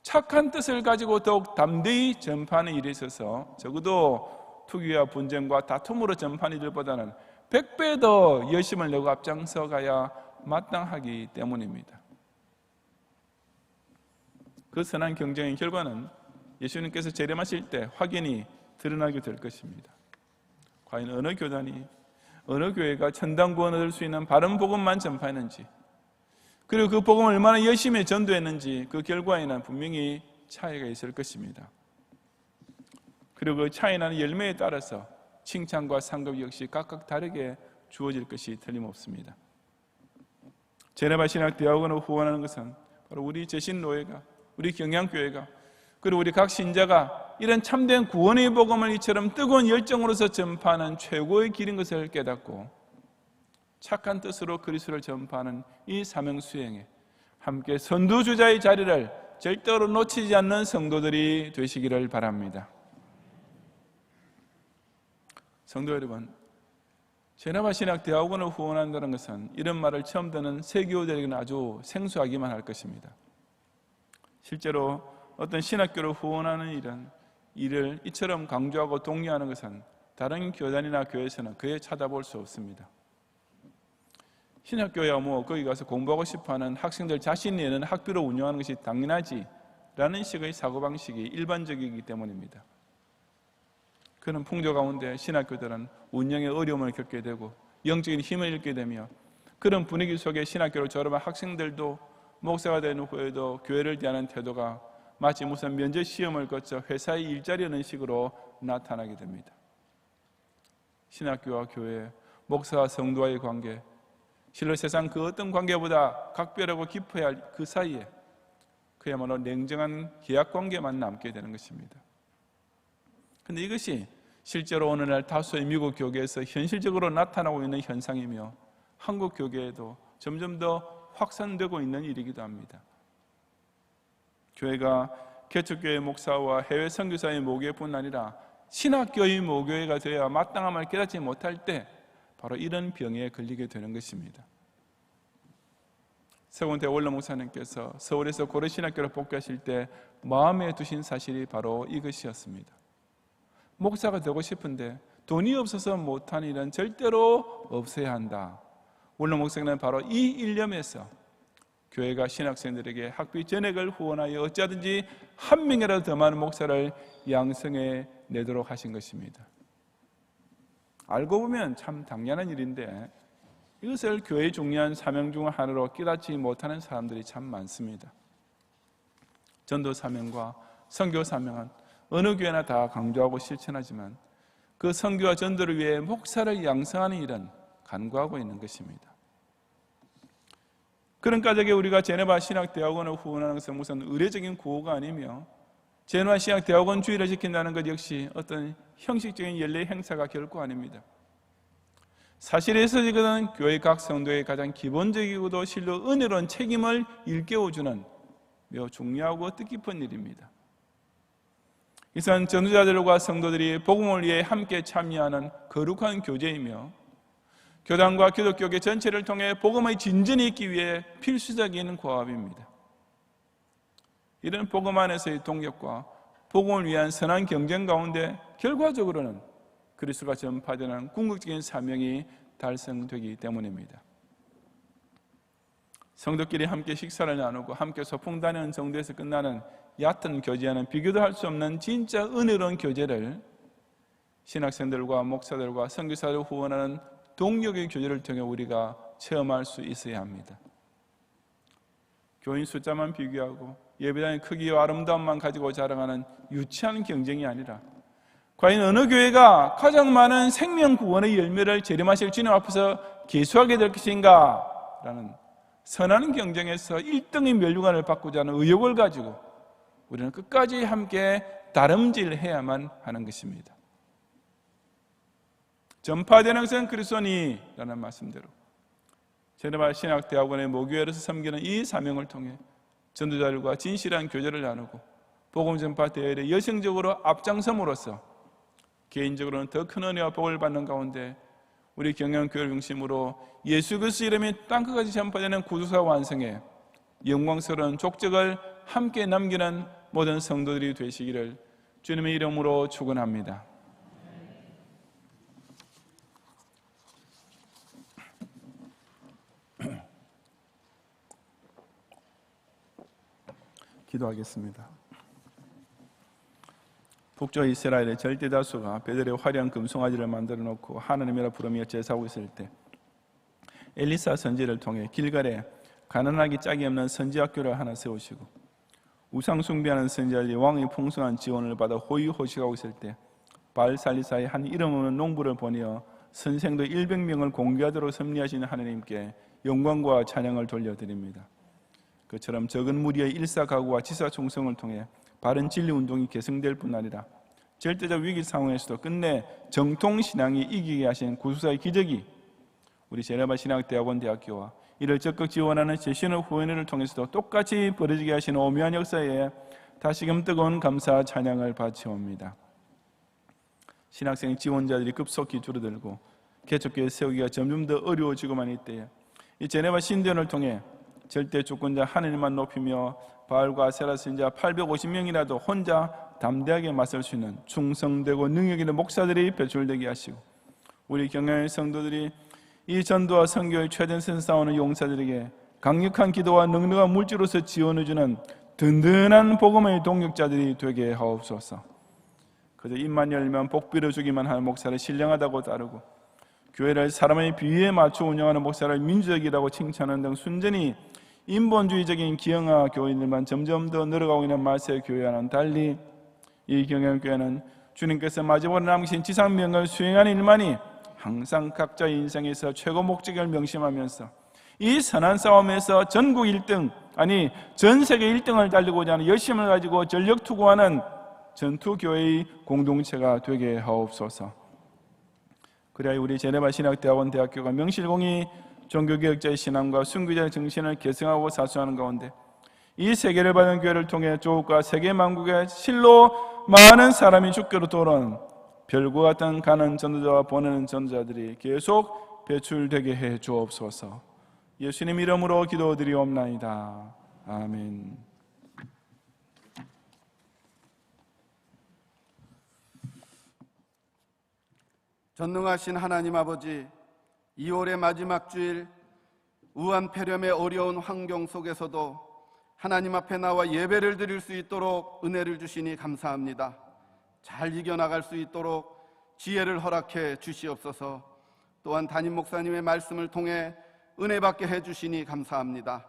착한 뜻을 가지고 더욱 담대히 전파하는 일에 있어서 적어도 투기와 분쟁과 다툼으로 전파하는 일보다는 100배 더 열심을 내고 앞장서 가야 마땅하기 때문입니다. 그 선한 경쟁의 결과는 예수님께서 재림하실 때 확연히 드러나게 될 것입니다. 과연 어느 교단이, 어느 교회가 천당 구원을 얻을 수 있는 바른 복음만 전파했는지, 그리고 그 복음을 얼마나 열심히 전도했는지 그 결과에는 분명히 차이가 있을 것입니다. 그리고 그 차이 나는 열매에 따라서 칭찬과 상급 역시 각각 다르게 주어질 것이 틀림없습니다. 제네바 신학대학원을 후원하는 것은 바로 우리 재신노회가, 우리 경양교회가, 그리고 우리 각 신자가 이런 참된 구원의 복음을 이처럼 뜨거운 열정으로서 전파하는 최고의 길인 것을 깨닫고 착한 뜻으로 그리스도를 전파하는 이 사명 수행에 함께 선두주자의 자리를 절대로 놓치지 않는 성도들이 되시기를 바랍니다. 성도 여러분, 제네바 신학대학원을 후원한다는 것은 이런 말을 처음 듣는 세교들에게는 아주 생소하기만 할 것입니다. 실제로 어떤 신학교를 후원하는 일을 이처럼 강조하고 독려하는 것은 다른 교단이나 교회에서는 거의 찾아볼 수 없습니다. 신학교야 거기 가서 공부하고 싶어하는 학생들 자신이 내는 학비로 운영하는 것이 당연하지 라는 식의 사고방식이 일반적이기 때문입니다. 그런 풍조 가운데 신학교들은 운영의 어려움을 겪게 되고 영적인 힘을 잃게 되며, 그런 분위기 속에 신학교를 졸업한 학생들도 목사가 된 후에도 교회를 대하는 태도가 마치 무슨 면접 시험을 거쳐 회사의 일자리 하는 식으로 나타나게 됩니다. 신학교와 교회, 목사와 성도와의 관계, 실로 세상 그 어떤 관계보다 각별하고 깊어야 할 그 사이에 그야말로 냉정한 계약 관계만 남게 되는 것입니다. 그런데 이것이 실제로 오늘날 다수의 미국 교계에서 현실적으로 나타나고 있는 현상이며, 한국 교계에도 점점 더 확산되고 있는 일이기도 합니다. 교회가 개척교회 목사와 해외 선교사의 모교뿐 아니라 신학교의 모교회가 되어야 마땅함을 깨닫지 못할 때 바로 이런 병에 걸리게 되는 것입니다. 서건태 원로 목사님께서 서울에서 고려신학교를 복귀하실 때 마음에 두신 사실이 바로 이것이었습니다. 목사가 되고 싶은데 돈이 없어서 못하는 일은 절대로 없어야 한다. 원로 목사님은 바로 이 일념에서 교회가 신학생들에게 학비 전액을 후원하여 어찌하든지 한 명이라도 더 많은 목사를 양성해 내도록 하신 것입니다. 알고 보면 참 당연한 일인데 이것을 교회의 중요한 사명 중 하나로 깨닫지 못하는 사람들이 참 많습니다. 전도 사명과 선교 사명은 어느 교회나 다 강조하고 실천하지만 그 선교와 전도를 위해 목사를 양성하는 일은 간과하고 있는 것입니다. 그런 까닭에 우리가 제네바 신학대학원을 후원하는 것은 무슨 의례적인 구호가 아니며, 제네바 신학대학원 주의를 지킨다는 것 역시 어떤 형식적인 연례 행사가 결코 아닙니다. 사실에서 이것은 교회 각 성도의 가장 기본적이고도 실로 은혜로운 책임을 일깨워주는 매우 중요하고 뜻깊은 일입니다. 이것은 전도자들과 성도들이 복음을 위해 함께 참여하는 거룩한 교제이며, 교단과 기독교계 전체를 통해 복음의 진전이 있기 위해 필수적인 고합입니다. 이런 복음 안에서의 동력과 복음을 위한 선한 경쟁 가운데 결과적으로는 그리스도가 전파되는 궁극적인 사명이 달성되기 때문입니다. 성도끼리 함께 식사를 나누고 함께 소풍 다니는 정도에서 끝나는 얕은 교제와는 비교도 할 수 없는 진짜 은혜로운 교제를 신학생들과 목사들과 선교사를 후원하는 동력의 교제를 통해 우리가 체험할 수 있어야 합니다. 교인 숫자만 비교하고 예배당의 크기와 아름다움만 가지고 자랑하는 유치한 경쟁이 아니라, 과연 어느 교회가 가장 많은 생명 구원의 열매를 재림하실 주님 앞에서 계수하게 될 것인가 라는 선한 경쟁에서 1등의 면류관을 받고자 하는 의욕을 가지고 우리는 끝까지 함께 다름질해야만 하는 것입니다. 전파되는 것은 그리스도니라는 말씀대로 제네바 신학대학원의 모교회에서 섬기는 이 사명을 통해 전도자들과 진실한 교제를 나누고 복음 전파 대회에 여성적으로 앞장섬으로써 개인적으로는 더 큰 은혜와 복을 받는 가운데 우리 경영교회를 중심으로 예수 그리스도 이름이 땅끝까지 전파되는 구주사 완성에 영광스러운 족적을 함께 남기는 모든 성도들이 되시기를 주님의 이름으로 축원합니다. 기도하겠습니다. 북쪽 이스라엘의 절대 다수가 베델에 화려한 금송아지를 만들어 놓고 하나님이라 부르며 제사하고 있을 때 엘리사 선지를 통해 길갈에 가난하기 짝이 없는 선지학교를 하나 세우시고 우상 숭배하는 선지자들이 왕의 풍성한 지원을 받아 호의호식하고 있을 때 바알살리사의 한 이름 없는 농부를 보내어 선생도 100명을 공개하도록 섭리하시는 하나님께 영광과 찬양을 돌려드립니다. 그처럼 적은 무리의 일사각오와 지사총성을 통해 바른 진리운동이 계승될 뿐 아니라 절대적 위기 상황에서도 끝내 정통신앙이 이기게 하신 구수사의 기적이 우리 제네바 신학대학원 대학교와 이를 적극 지원하는 제신의 후원회를 통해서도 똑같이 벌어지게 하시는 오묘한 역사에 다시금 뜨거운 감사 찬양을 바치옵니다. 신학생 지원자들이 급속히 줄어들고 개척교회 세우기가 점점 더 어려워지고만 있대요. 이 제네바 신대원을 통해 절대 주권자 하나님만 높이며 바알과 아세라 선지자 850명이라도 혼자 담대하게 맞설 수 있는 충성되고 능력 있는 목사들이 배출되게 하시고 우리 경영의 성도들이 이 전도와 선교의 최전선 싸우는 용사들에게 강력한 기도와 능력한 물질로서 지원해주는 든든한 복음의 동력자들이 되게 하옵소서. 그저 입만 열면 복 빌어주기만 하는 목사를 신령하다고 따르고 교회를 사람의 비위에 맞춰 운영하는 목사를 민주적이라고 칭찬하는 등 순전히 인본주의적인 기형아 교인들만 점점 더 늘어가고 있는 말세 교회와는 달리 이 경영교회는 주님께서 마지막으로 남기신 지상명을 수행하는 일만이 항상 각자의 인생에서 최고 목적을 명심하면서 이 선한 싸움에서 전국 1등, 아니 전 세계 1등을 달리고자 하는 열심을 가지고 전력 투구하는 전투교회의 공동체가 되게 하옵소서. 그래야 우리 제네바 신학대학원 대학교가 명실공히 종교개혁자의 신앙과 순교자의 정신을 계승하고 사수하는 가운데 이 세계를 받은 교회를 통해 조국과 세계 만국에 실로 많은 사람이 주께로 돌아온 별과 같은 가는 전도자와 보내는 전도자들이 계속 배출되게 해 주옵소서. 예수님 이름으로 기도드리옵나이다. 아멘. 전능하신 하나님 아버지, 2월의 마지막 주일 우한폐렴의 어려운 환경 속에서도 하나님 앞에 나와 예배를 드릴 수 있도록 은혜를 주시니 감사합니다. 잘 이겨나갈 수 있도록 지혜를 허락해 주시옵소서. 또한 담임 목사님의 말씀을 통해 은혜 받게 해주시니 감사합니다.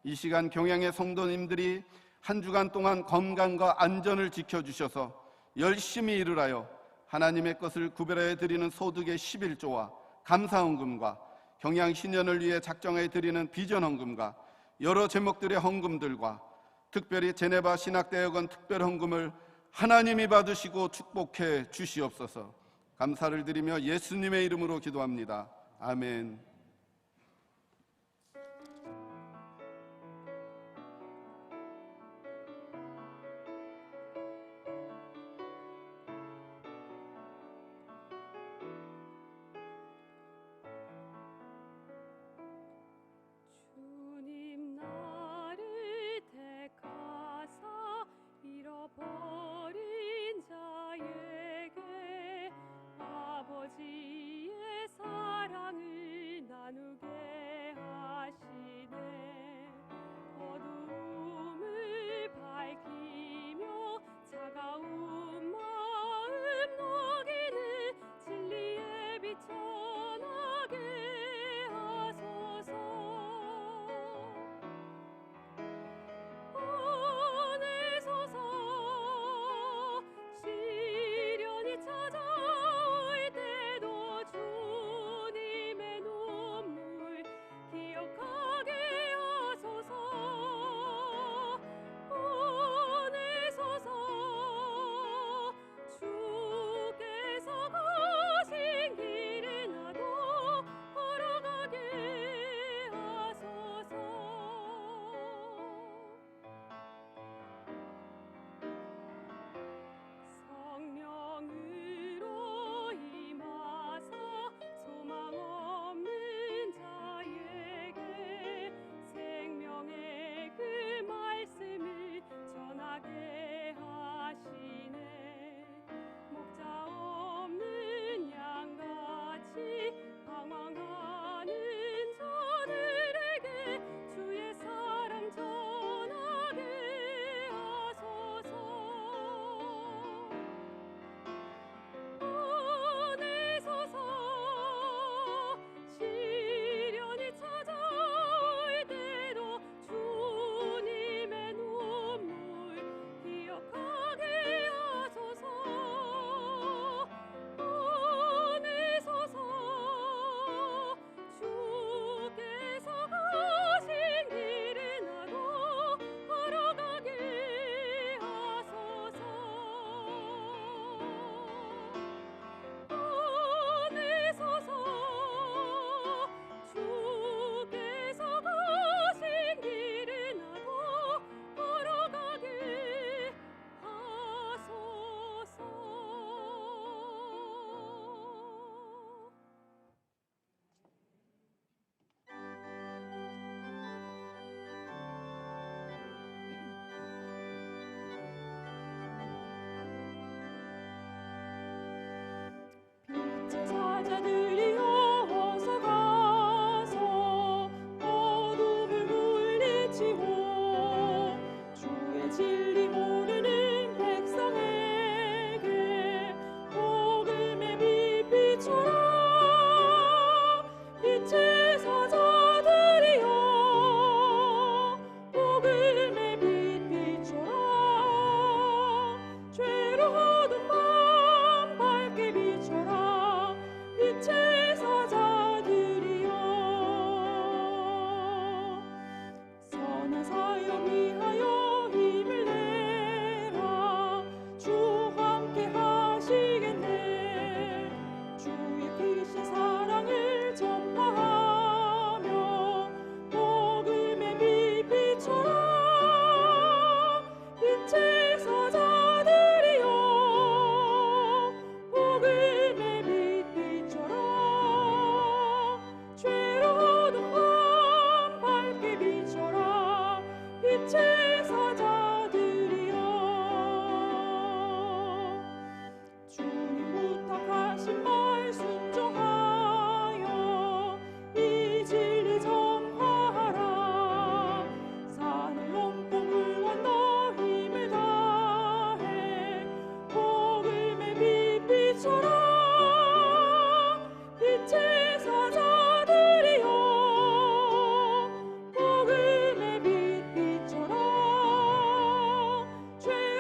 이 시간 경양의 성도님들이 한 주간 동안 건강과 안전을 지켜주셔서 열심히 일을 하여 하나님의 것을 구별해 드리는 소득의 11조와 감사헌금과 경양 신년을 위해 작정해 드리는 비전헌금과 여러 제목들의 헌금들과 특별히 제네바 신학대학원 특별헌금을 하나님이 받으시고 축복해 주시옵소서. 감사를 드리며 예수님의 이름으로 기도합니다. 아멘. 주님 나를 택하사 잃어버린 자에게 아버지의 사랑을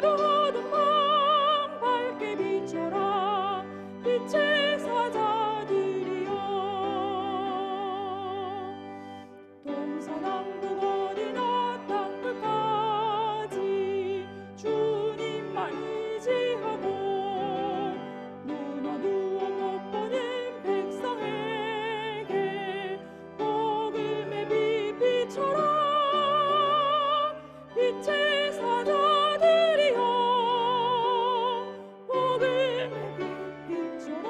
죄로운 밤 밝게 비춰라 빛의 사자들이여 동서남북 어디나 땅 끝까지 주님만 의지하고 눈 어두워 못 보는 백성에게 복음의 빛 비춰라 빛의 사자들이여 복음의 빛 비춰라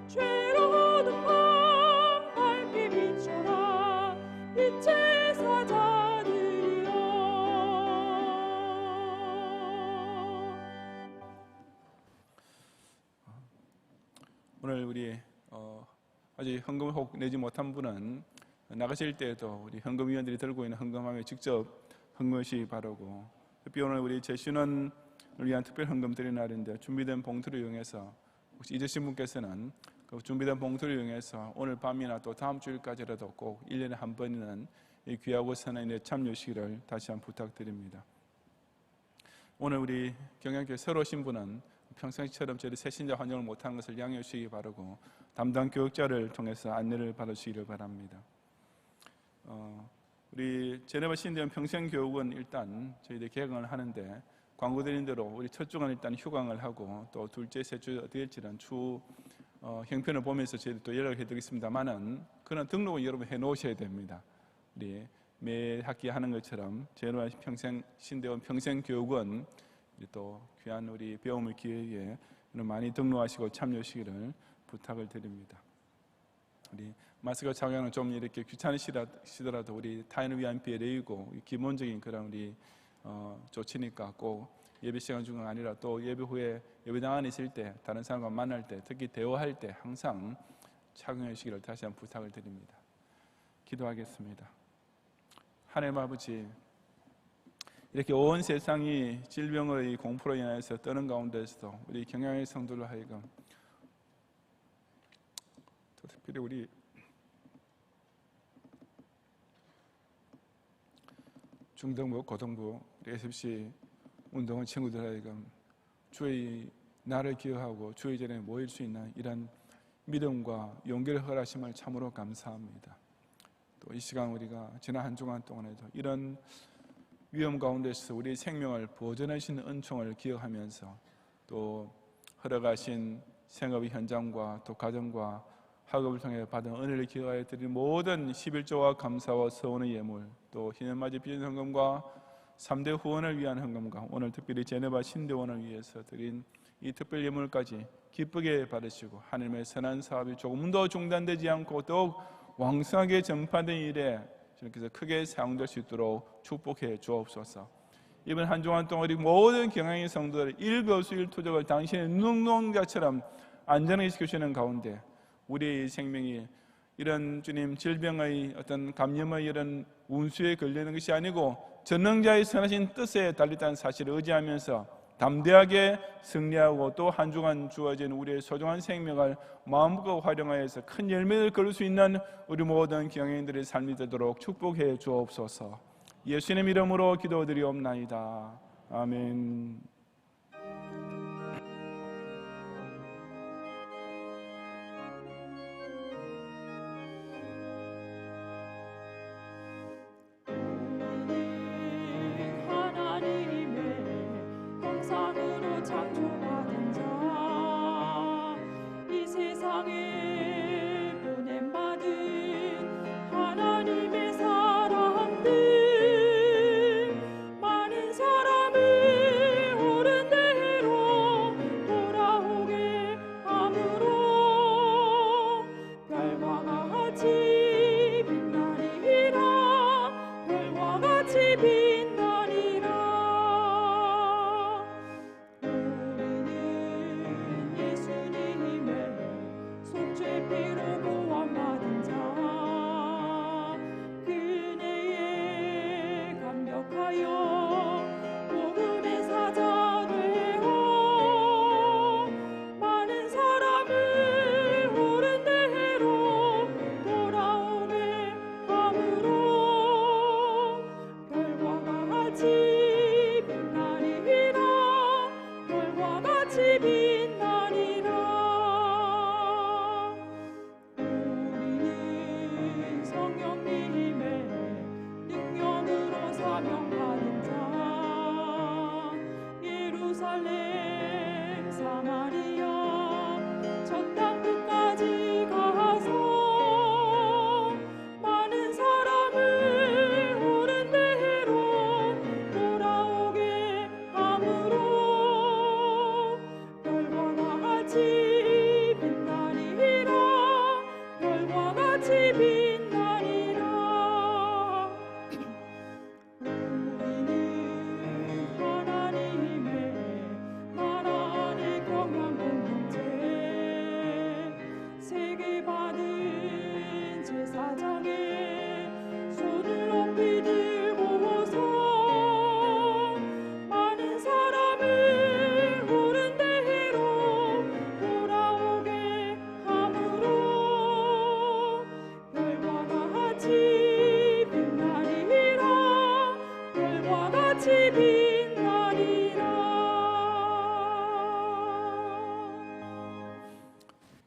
죄로운 밤 밝게 비춰라 빛의 사자들이여. 오늘 우리 아직 헌금을 혹 내지 못한 분은 나가실 때에도 우리 헌금위원들이 들고 있는 헌금함에 직접 헌금하시기 바라고, 특히 오늘 우리 제신원을 위한 특별 헌금 드리는 날인데 준비된 봉투를 이용해서 혹시 잊으신 분께서는 그 준비된 봉투를 이용해서 오늘 밤이나 또 다음 주일까지라도 꼭 1년에 한 번이는 이 귀하고 선한 일에 참여하시기를 다시 한번 부탁드립니다. 오늘 우리 경양교회 새로 오신 분은 평상시처럼 저희 새신자 환영을 못하는 것을 양해해 주시기 바라고 담당 교육자를 통해서 안내를 받으시기를 바랍니다. 우리 제네바 신대원 평생교육은 일단 저희들이 개강을 하는데 광고 드린 대로 우리 첫 주간 일단 휴강을 하고 또 둘째, 셋째 어떻게 될지는 추후 형편을 보면서 저희들 또 연락을 해드리겠습니다만은 그런 등록은 여러분 해놓으셔야 됩니다. 우리 매 학기 하는 것처럼 제네바 신대원 평생교육은 또 귀한 우리 배움의 기회에 많이 등록하시고 참여하시기를 부탁을 드립니다. 우리 마스크 착용은 좀 이렇게 귀찮으시더라도 우리 타인을 위한 배려이고 기본적인 그런 우리 조치니까 꼭 예배 시간 중은 아니라 또 예배 후에 예배당 안에 있을 때 다른 사람과 만날 때 특히 대화할 때 항상 착용해 주시기를 다시 한번 부탁을 드립니다. 기도하겠습니다. 하나님 아버지, 이렇게 온 세상이 질병의 공포로 인해서 떠는 가운데서도 우리 경양의 성도를 하여금 특별히 우리 중등부, 고등부, SFC 운동원 친구들 하여금 주의 나를 기억하고 주의 전에 모일 수 있는 이런 믿음과 용기를 허락하심을 참으로 감사합니다. 또 이 시간 우리가 지난 한 주간 동안에도 이런 위험 가운데서 우리의 생명을 보존하시는 은총을 기억하면서 또 허락하신 생업의 현장과 또 가정과 학업을 통해 받은 은혜를 기억하여 드린 모든 11조와 감사와 서원의 예물, 또 희년맞이 빚은 헌금과 3대 후원을 위한 헌금과 오늘 특별히 제네바 신대원을 위해서 드린 이 특별 예물까지 기쁘게 받으시고 하나님의 선한 사업이 조금 더 중단되지 않고 더욱 왕성하게 전파된 일에 주님께서 크게 사용될 수 있도록 축복해 주옵소서. 이번 한 주간 동안 우리 모든 경양의 성도들 일거수일투족을 당신의 눈동자처럼 안전하게 지켜주시는 가운데 우리의 생명이 이런 주님 질병의 어떤 감염의 이런 운수에 걸리는 것이 아니고 전능자의 선하신 뜻에 달렸다는 사실을 의지하면서 담대하게 승리하고 또 한 주간 주어진 우리의 소중한 생명을 마음껏 활용하여서 큰 열매를 거둘 수 있는 우리 모든 경영인들의 삶이 되도록 축복해 주옵소서. 예수님 이름으로 기도드리옵나이다. 아멘. 창조받은 자, 이 세상에 보냄받은 하나님의 사람들, 많은 사람을 옳은 대로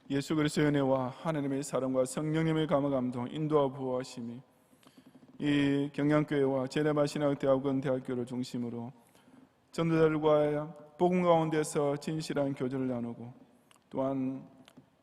예수 그리스도의 은혜와 하나님의 사랑과 성령님의 감화 감동 인도와 보호하심이 이 경양교회와 제네바신학대학원 대학교를 중심으로 전도자들과 복음 가운데서 진실한 교제를 나누고 또한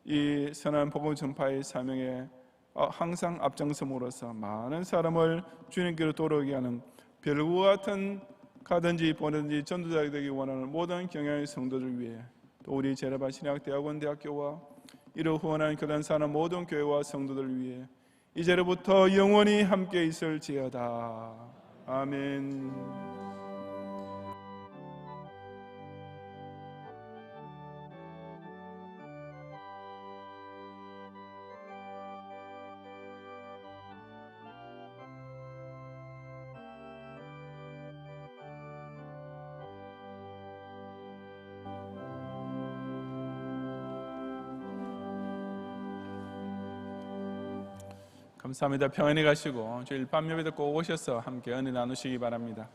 이 선한 복음 전파의 사명에 항상 앞장섬으로써 많은 사람을 주님께로 돌아오게 하는 별과 같은 가든지 보든지 전도자가 되기 원하는 모든 경양의 성도들 위해 또 우리 제네바 신학대학원 대학교와 이를 후원하는 교단 사는 모든 교회와 성도들 위해 이제로부터 영원히 함께 있을지어다. 아멘. 감사합니다. 평안히 가시고 주일 밤 예배도 꼭 오셔서 함께 은혜 나누시기 바랍니다.